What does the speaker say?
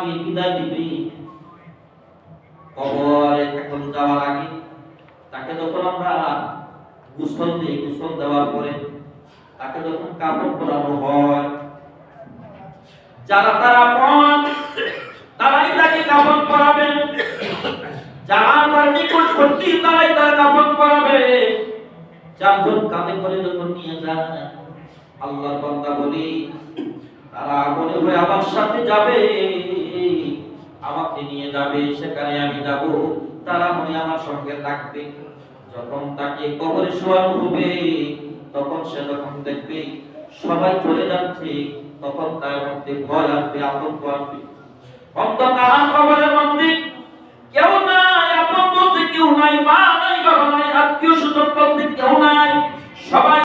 আগে বিদায় দিবে, কবরে যখন যাওয়ার আগে তাকে যখন আমরা গোসল দিই, গোসল দেওয়ার পরে তাকে যখন কাপড় পরানো হয়, যারা তার আপন তারাই তাকে কাপড় পরাবেন, যারা তার নিকটবর্তী তারাই তার কাপড় পরাবে। চারজন কাঁধে করে যখন নিয়ে যায়, আল্লাহর বান্দা বলি তারা মনে হয় আমার সাথে যাবে, আমাকে নিয়ে যাবে, সেখানে আমি যাব, তারা মনে আমার সঙ্গে থাকবে। যখন তাকে কবরে শোয়ানো হবে, তখন সে যখন দেখবে সবাই চলে যাচ্ছে, তখন তার মধ্যে ভয় আসবে, আতঙ্ক আসবে। অন্ধকার কবরের মধ্যে কেউ নাই, আপন বলতে কেউ নাই, মা নাই, বাবা নাই, আত্মীয় স্বজন বলতে কেউ নাই, সবাই